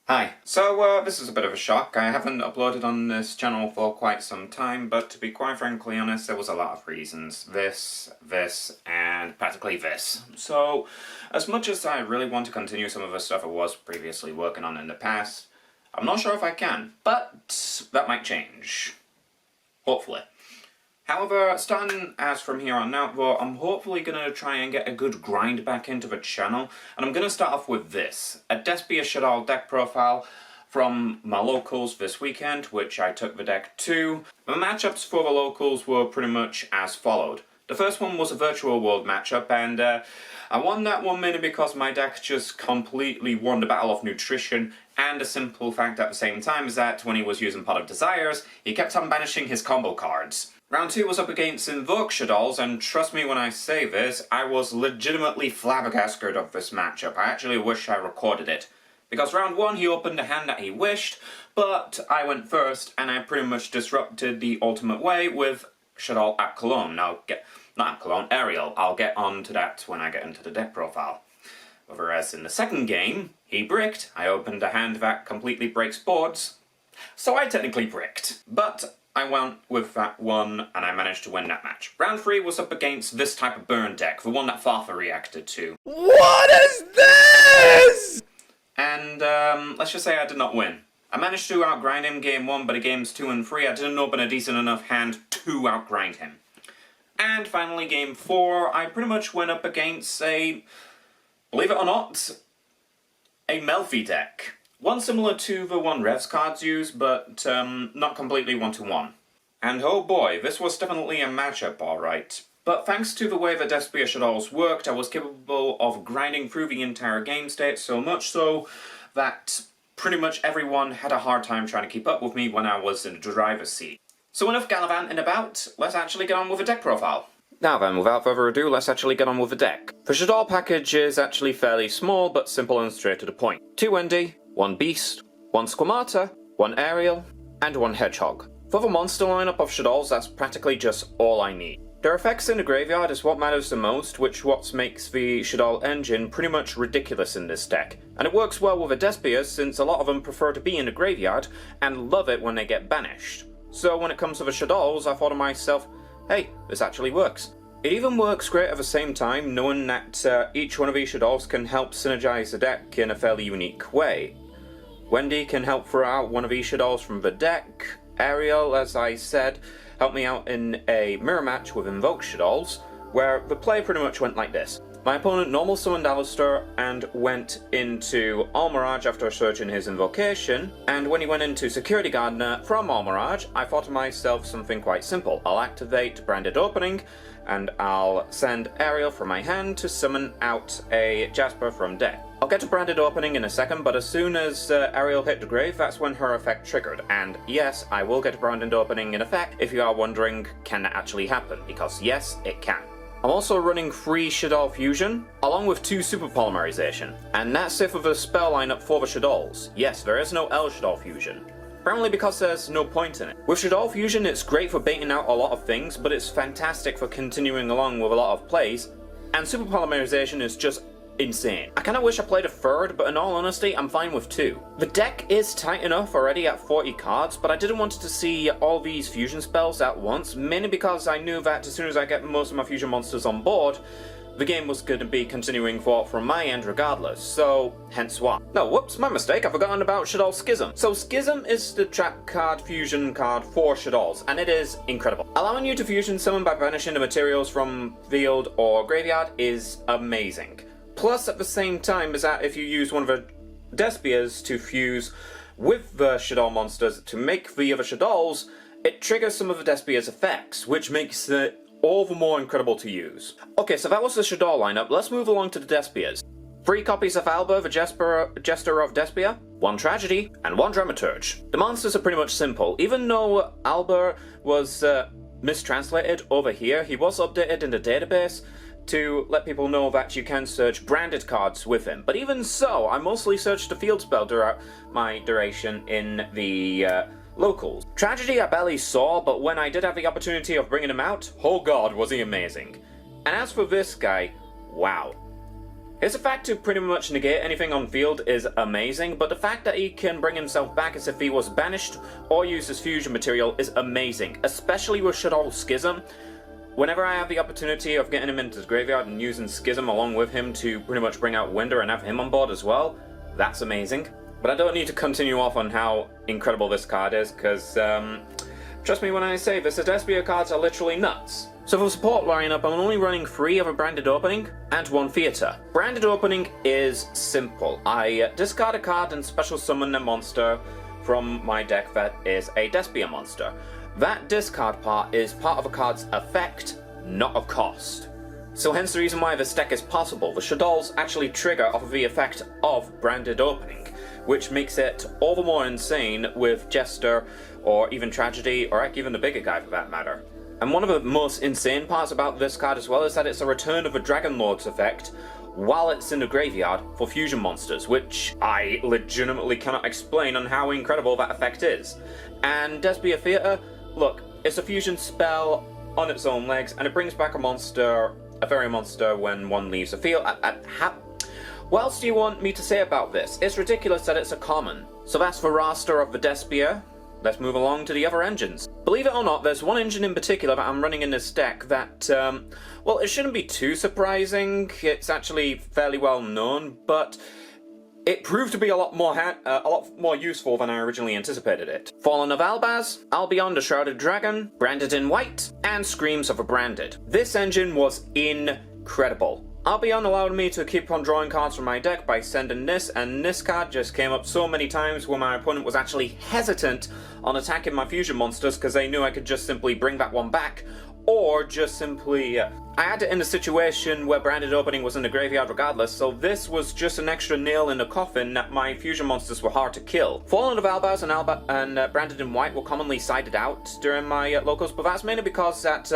Hi. So, this is a bit of a shock. I haven't uploaded on this channel for quite some time, but to be quite frankly honest, there was a lot of reasons. This, and practically this. So, as much as I really want to continue some of the stuff I was previously working on in the past, I'm not sure if I can, but that might change. Hopefully. However, starting as from here on out though, I'm hopefully going to try and get a good grind back into the channel, and I'm going to start off with this, a Despia Shaddoll deck profile from my locals this weekend, which I took the deck to. The matchups for the locals were pretty much as followed. The first one was a virtual world matchup, and I won that one mainly because my deck just completely won the battle of nutrition, and a simple fact at the same time is that when he was using Pot of Desires, he kept on banishing his combo cards. Round 2 was up against Yugioh Shaddoll, and trust me when I say this, I was legitimately flabbergasted of this matchup. I actually wish I recorded it. Because round 1 he opened a hand that he wished, but I went first and I pretty much disrupted the ultimate way with Shaddoll at Cologne. Not at Cologne, Ariel. I'll get on to that when I get into the deck profile. Whereas in the second game, he bricked. I opened a hand that completely breaks boards, so I technically bricked. But I went with that one, and I managed to win that match. Round 3 was up against this type of burn deck, the one that Fartha reacted to. What is this?! And, let's just say I did not win. I managed to outgrind him game 1, but in games 2 and 3 I didn't open a decent enough hand to outgrind him. And finally, game 4, I pretty much went up against a, believe it or not, a Melfi deck. One similar to the one Rev's cards use, but not completely one-to-one. And oh boy, this was definitely a matchup, alright. But thanks to the way the Despia Shaddolls worked, I was capable of grinding through the entire game state, so much so that pretty much everyone had a hard time trying to keep up with me when I was in the driver's seat. So enough gallivanting about, let's actually get on with the deck profile. Now then, without further ado, let's actually get on with the deck. The Shaddoll package is actually fairly small, but simple and straight to the point. 2 Wendy, 1 Beast, 1 Squamata, 1 Ariel, and 1 Hedgehog. For the monster lineup of Shaddolls, that's practically just all I need. Their effects in the graveyard is what matters the most, which what makes the Shaddoll engine pretty much ridiculous in this deck. And it works well with the Despias, since a lot of them prefer to be in the graveyard, and love it when they get banished. So when it comes to the Shaddolls, I thought to myself, hey, this actually works. It even works great at the same time, knowing that each one of these Shaddolls can help synergize the deck in a fairly unique way. Wendy can help throw out one of these Shaddolls from the deck. Ariel, as I said, helped me out in a mirror match with Invoke Shaddolls, where the play pretty much went like this. My opponent normal summoned Alistair and went into Almirage after searching his invocation, and when he went into Security Gardener from Almirage, I thought to myself something quite simple. I'll activate Branded Opening, and I'll send Ariel from my hand to summon out a Jasper from deck. I'll get to Branded Opening in a second, but as soon as Ariel hit the grave, that's when her effect triggered. And yes, I will get to Branded Opening in effect if you are wondering, can that actually happen? Because yes, it can. I'm also running 3 Shaddoll Fusion, along with 2 Super Polymerization, and that's it for the spell lineup for the Shaddolls. Yes, there is no L Shaddoll Fusion. Apparently because there's no point in it. With Shaddoll Fusion, it's great for baiting out a lot of things, but it's fantastic for continuing along with a lot of plays, and Super Polymerization is just insane. I kinda wish I played a 3rd, but in all honesty, I'm fine with 2. The deck is tight enough already at 40 cards, but I didn't want to see all these fusion spells at once, mainly because I knew that as soon as I get most of my fusion monsters on board, the game was going to be continuing forward from my end regardless, so hence why. No, whoops, my mistake, I've forgotten about Shaddoll Schism. So Schism is the trap card fusion card for Shaddolls, and it is incredible. Allowing you to fusion summon by banishing the materials from field or graveyard is amazing. Plus, at the same time, is that if you use one of the Despias to fuse with the Shaddoll monsters to make the other Shaddolls, it triggers some of the Despia's effects, which makes it all the more incredible to use. Okay, so that was the Shaddoll lineup. Let's move along to the Despias. 3 copies of Alba, the Jester of Despia, 1 Tragedy, and 1 Dramaturge. The monsters are pretty much simple. Even though Alba was mistranslated over here, he was updated in the database to let people know that you can search branded cards with him. But even so, I mostly searched the field spell throughout my duration in the locals. Tragedy I barely saw, but when I did have the opportunity of bringing him out, oh god, was he amazing. And as for this guy, wow. His effect to pretty much negate anything on field is amazing, but the fact that he can bring himself back as if he was banished or use his fusion material is amazing, especially with Shaddoll Schism. Whenever I have the opportunity of getting him into the graveyard and using Schism along with him to pretty much bring out Winder and have him on board as well, that's amazing. But I don't need to continue off on how incredible this card is, because trust me when I say this, the Despia cards are literally nuts. So for support lineup, I'm only running 3 of a branded opening and 1 theater. Branded opening is simple. I discard a card and special summon a monster from my deck that is a Despia monster. That discard part is part of a card's effect, not a cost. So hence the reason why this deck is possible. The Shaddolls actually trigger off of the effect of branded opening, which makes it all the more insane with Jester or even Tragedy or even the bigger guy for that matter. And one of the most insane parts about this card as well is that it's a return of a Dragon Lord's effect while it's in the graveyard for fusion monsters, which I legitimately cannot explain on how incredible that effect is. And Despia Theater, look, it's a fusion spell on its own legs, and it brings back a monster, a fairy monster, when one leaves the field. What else do you want me to say about this? It's ridiculous that it's a common. So that's the roster of the Despia. Let's move along to the other engines. Believe it or not, there's one engine in particular that I'm running in this deck that, well, it shouldn't be too surprising. It's actually fairly well known, but it proved to be a lot more useful than I originally anticipated it. Fallen of Albaz, Albion the Shrouded Dragon, Branded in White, and Screams of a Branded. This engine was incredible. Albion allowed me to keep on drawing cards from my deck by sending this, and this card just came up so many times where my opponent was actually hesitant on attacking my fusion monsters because they knew I could just simply bring that one back, or just simply... I had it in a situation where branded opening was in the graveyard regardless, so this was just an extra nail in the coffin that my fusion monsters were hard to kill. Fallen of Albaz and Branded in White were commonly sided out during my locals, but that's mainly because that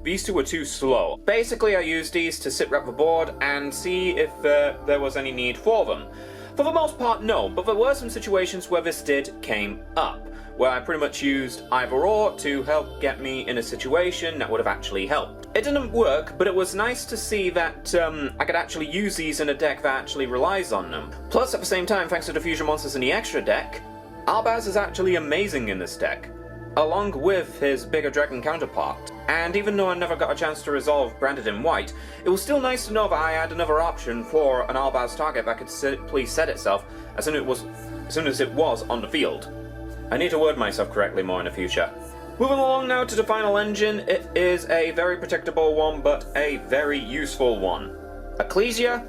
these two were too slow. Basically, I used these to sit rep the board and see if there was any need for them. For the most part, no, but there were some situations where this came up, where I pretty much used either or to help get me in a situation that would have actually helped. It didn't work, but it was nice to see that I could actually use these in a deck that actually relies on them. Plus, at the same time, thanks to the fusion monsters in the extra deck, Albaz is actually amazing in this deck, along with his bigger dragon counterpart. And even though I never got a chance to resolve Branded in White, it was still nice to know that I had another option for an Albaz target that could simply set itself as soon as it was on the field. I need to word myself correctly more in the future. Moving along now to the final engine, it is a very predictable one, but a very useful one. Ecclesia,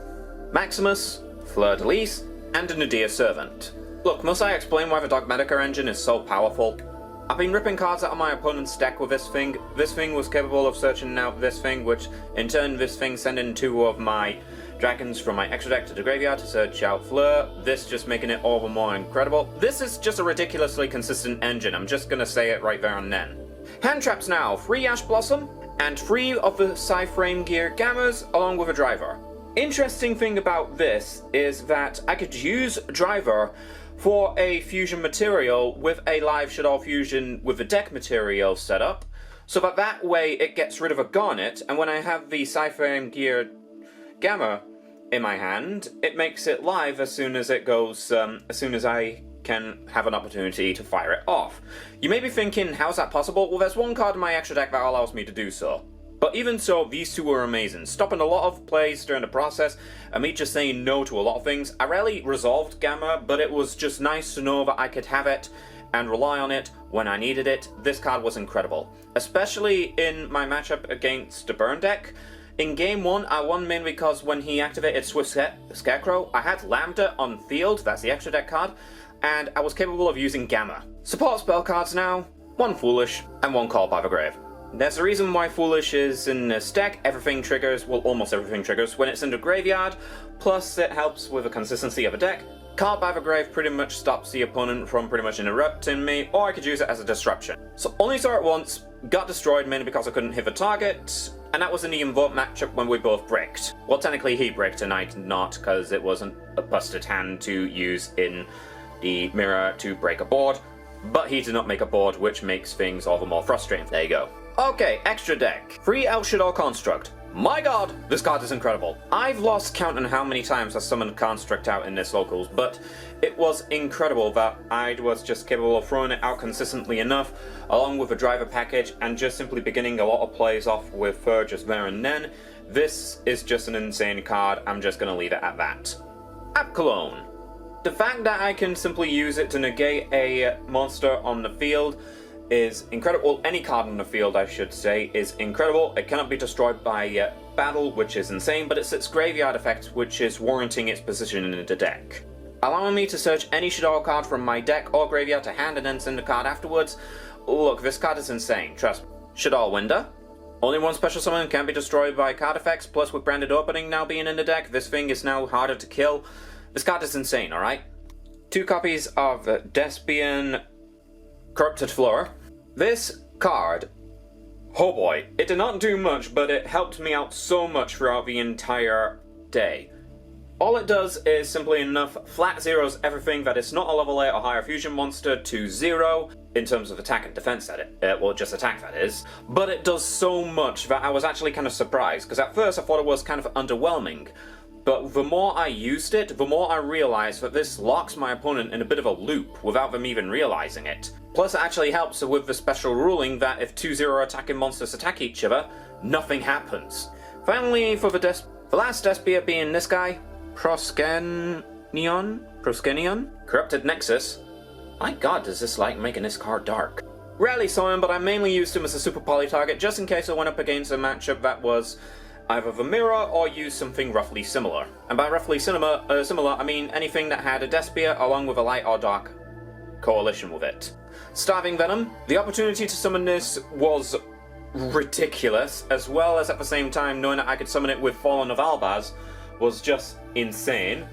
Maximus, Fleur de Lis, and a Nadir Servant. Look, must I explain why the Dogmatica engine is so powerful? I've been ripping cards out of my opponent's deck with this thing. This thing was capable of searching out this thing, which in turn this thing sending 2 of my dragons from my extra deck to the graveyard to search out Fleur. This just making it all the more incredible. This is just a ridiculously consistent engine. I'm just gonna say it right there and then. Hand traps now. 3 Ash Blossom and 3 of the Psyframe Gear Gammas along with a driver. Interesting thing about this is that I could use driver for a fusion material with a live Shaddoll fusion with the deck material set up, so that way it gets rid of a Garnet, and when I have the Psyframe Gear Gamma in my hand, it makes it live as soon as it goes, as soon as I can have an opportunity to fire it off. You may be thinking, how's that possible? Well, there's one card in my extra deck that allows me to do so. But even so, these two were amazing, stopping a lot of plays during the process, and me just saying no to a lot of things. I rarely resolved Gamma, but it was just nice to know that I could have it and rely on it when I needed it. This card was incredible, especially in my matchup against the Burn deck. In game 1, I won mainly because when he activated Swift Scarecrow, I had Lambda on field, that's the extra deck card, and I was capable of using Gamma. Support spell cards now, 1 Foolish and 1 Call by the Grave. There's a reason why Foolish is in this deck. Everything triggers, well, almost everything triggers when it's in the graveyard, plus it helps with the consistency of a deck. Card by the Grave pretty much stops the opponent from pretty much interrupting me, or I could use it as a disruption. So only saw it once, got destroyed mainly because I couldn't hit the target, and that was in the Invoke matchup when we both bricked. Well, technically he bricked and I did not, because it wasn't a busted hand to use in the mirror to break a board, but he did not make a board, which makes things all the more frustrating. There you go. Okay, extra deck. 3 El Shaddoll Construct, My god, this card is incredible. I've lost count on how many times I summoned Construct out in this locals, but it was incredible that I was just capable of throwing it out consistently enough, along with a driver package, and just simply beginning a lot of plays off with her just there and then. This is just an insane card, I'm just gonna leave it at that. App Cologne. The fact that I can simply use it to negate a monster on the field is incredible. Well, any card on the field, I should say, is incredible. It cannot be destroyed by battle, which is insane, but it's its graveyard effect, which is warranting its position in the deck. Allowing me to search any Shaddoll card from my deck or graveyard to hand and then send the card afterwards. Look, this card is insane, trust me. Shaddoll Winder. Only one special summon can be destroyed by card effects, plus with Branded Opening now being in the deck, this thing is now harder to kill. This card is insane, alright? 2 copies of Despian Corrupted Floor. This card, oh boy, it did not do much, but it helped me out so much throughout the entire day. All it does is simply enough flat zeros everything that is not a level 8 or higher fusion monster to 0, in terms of attack and defense well, just attack that is. But it does so much that I was actually kind of surprised, because at first I thought it was kind of underwhelming. But the more I used it, the more I realized that this locks my opponent in a bit of a loop without them even realizing it. Plus it actually helps with the special ruling that if 2-0 attacking monsters attack each other, nothing happens. Finally, for the last Despia being this guy, Proskenion? Corrupted Nexus. My god, does this like making this card dark. Rarely saw him, but I mainly used him as a super poly target just in case I went up against a matchup that was either the mirror or use something roughly similar. And by roughly similar, I mean anything that had a Despia along with a light or dark coalition with it. Starving Venom. The opportunity to summon this was ridiculous, as well as at the same time knowing that I could summon it with Fallen of Albaz was just insane.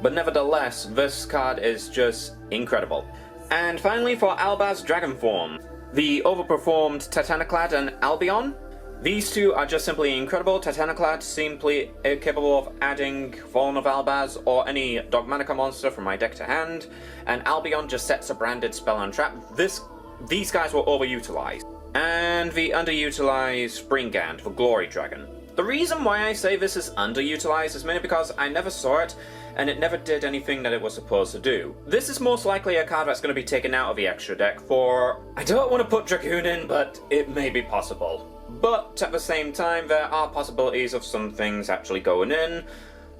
But nevertheless, this card is just incredible. And finally for Albaz Dragon Form. The overperformed Titaniclad and Albion. These two are just simply incredible. Titaniclad simply capable of adding Fallen of Albaz or any Dogmanica monster from my deck to hand, and Albion just sets a branded spell on trap. These guys were overutilized. And the underutilized Springand for Glory Dragon. The reason why I say this is underutilized is mainly because I never saw it, and it never did anything that it was supposed to do. This is most likely a card that's going to be taken out of the extra deck for... I don't want to put Dragoon in, but it may be possible. But at the same time, there are possibilities of some things actually going in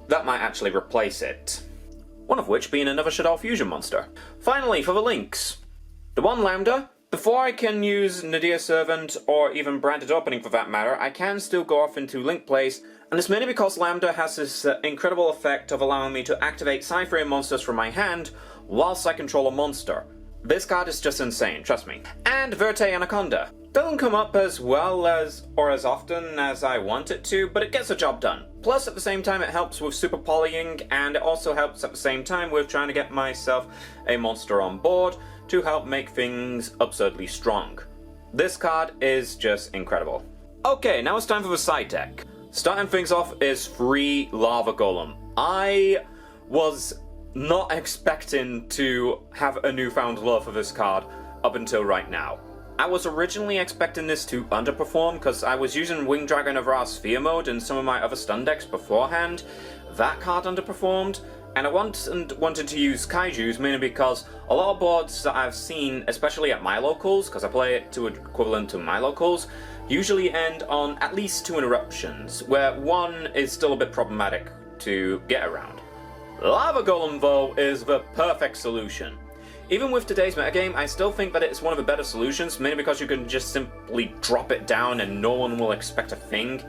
that might actually replace it. One of which being another Shaddoll Fusion monster. Finally, for the links. The one Lambda. Before I can use Nadir Servant, or even Branded Opening for that matter, I can still go off into link plays, and it's mainly because Lambda has this incredible effect of allowing me to activate Cypher monsters from my hand whilst I control a monster. This card is just insane, trust me. And Verte Anaconda. Doesn't come up as well as, or as often as I want it to, but it gets the job done. Plus, at the same time, it helps with super polying, and it also helps at the same time with trying to get myself a monster on board to help make things absurdly strong. This card is just incredible. Okay, now it's time for the side deck. Starting things off is free Lava Golem. I was not expecting to have a newfound love for this card up until right now. I was originally expecting this to underperform because I was using Winged Dragon of Ra Sphere mode in some of my other stun decks beforehand. That card underperformed, and I wanted to use Kaijus mainly because a lot of boards that I've seen, especially at my locals, because I play it to equivalent to my locals, usually end on at least 2 interruptions, where one is still a bit problematic to get around. Lava Golem, though, is the perfect solution. Even with today's metagame, I still think that it's one of the better solutions, mainly because you can just simply drop it down and no one will expect a thing.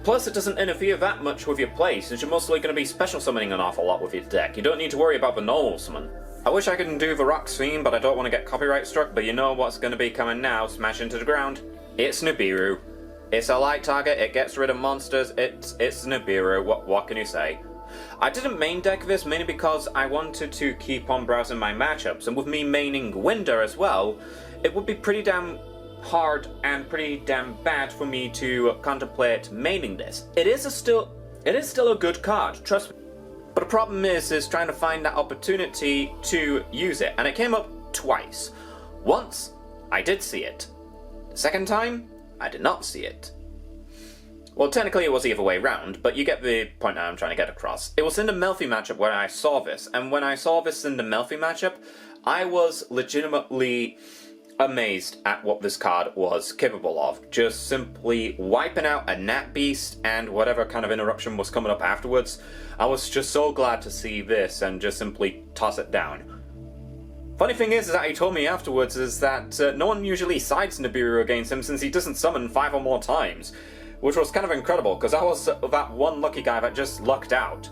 Plus, it doesn't interfere that much with your play, since you're mostly going to be special summoning an awful lot with your deck. You don't need to worry about the normal summon. I wish I could do the rock theme, but I don't want to get copyright struck, but you know what's going to be coming now, smash into the ground. It's Nibiru. It's a light target, it gets rid of monsters, it's Nibiru, what can you say? I didn't main deck this mainly because I wanted to keep on browsing my matchups, and with me maining Winder as well, it would be pretty damn hard and pretty damn bad for me to contemplate maining this. It is still a good card, trust me. But the problem is trying to find that opportunity to use it, and it came up twice. Once, I did see it. The second time, I did not see it. Well, technically it was the other way round, but you get the point I'm trying to get across. It was in the Melfi matchup where I saw this, and when I saw this in the Melfi matchup, I was legitimately amazed at what this card was capable of. Just simply wiping out a Nat Beast and whatever kind of interruption was coming up afterwards. I was just so glad to see this and just simply toss it down. Funny thing is that he told me afterwards is that no one usually sides Nibiru against him since he doesn't summon 5 or more times. Which was kind of incredible, because I was that one lucky guy that just lucked out.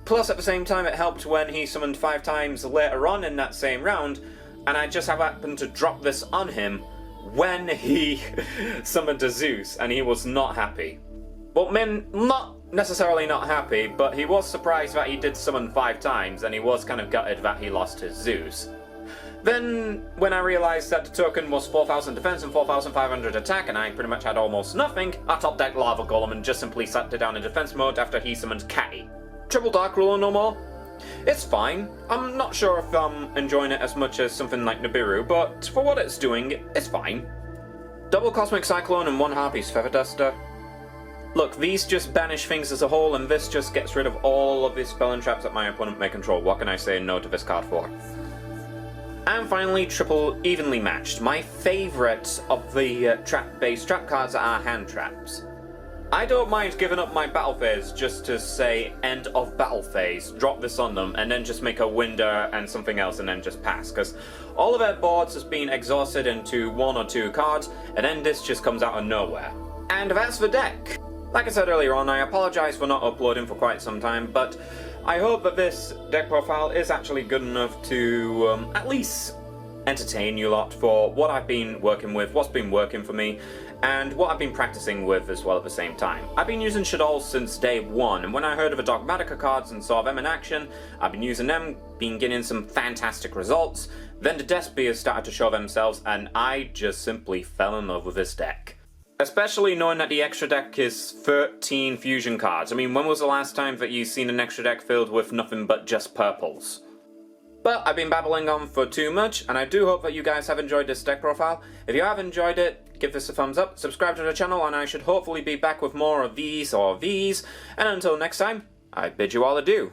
Plus, at the same time, it helped when he summoned 5 times later on in that same round, and I just happened to drop this on him when he summoned a Zeus, and he was not happy. Well, not necessarily not happy, but he was surprised that he did summon 5 times, and he was kind of gutted that he lost his Zeus. Then, when I realised that the token was 4,000 defense and 4,500 attack, and I pretty much had almost nothing, I top decked Lava Golem and just simply sat it down in defense mode after he summoned Catty. Triple Dark Ruler no more? It's fine. I'm not sure if I'm enjoying it as much as something like Nibiru, but for what it's doing, it's fine. Double Cosmic Cyclone and 1 Harpy's Feather Duster. Look, these just banish things as a whole, and this just gets rid of all of the spell and traps that my opponent may control. What can I say no to this card for? And finally, triple evenly matched. My favourite of the trap-based trap cards are hand traps. I don't mind giving up my battle phase just to say end of battle phase, drop this on them, and then just make a Winder and something else and then just pass, because all of their boards has been exhausted into 1 or 2 cards, and then this just comes out of nowhere. And that's the deck. Like I said earlier on, I apologise for not uploading for quite some time, but I hope that this deck profile is actually good enough to at least entertain you lot for what I've been working with, what's been working for me, and what I've been practicing with as well at the same time. I've been using Shaddoll since day 1, and when I heard of the Dogmatica cards and saw them in action, I've been using them, been getting some fantastic results. Then the Despia started to show themselves, and I just simply fell in love with this deck. Especially knowing that the extra deck is 13 fusion cards. I mean, when was the last time that you've seen an extra deck filled with nothing but just purples? But I've been babbling on for too much, and I do hope that you guys have enjoyed this deck profile. If you have enjoyed it, give this a thumbs up, subscribe to the channel, and I should hopefully be back with more of these or these. And until next time, I bid you all adieu.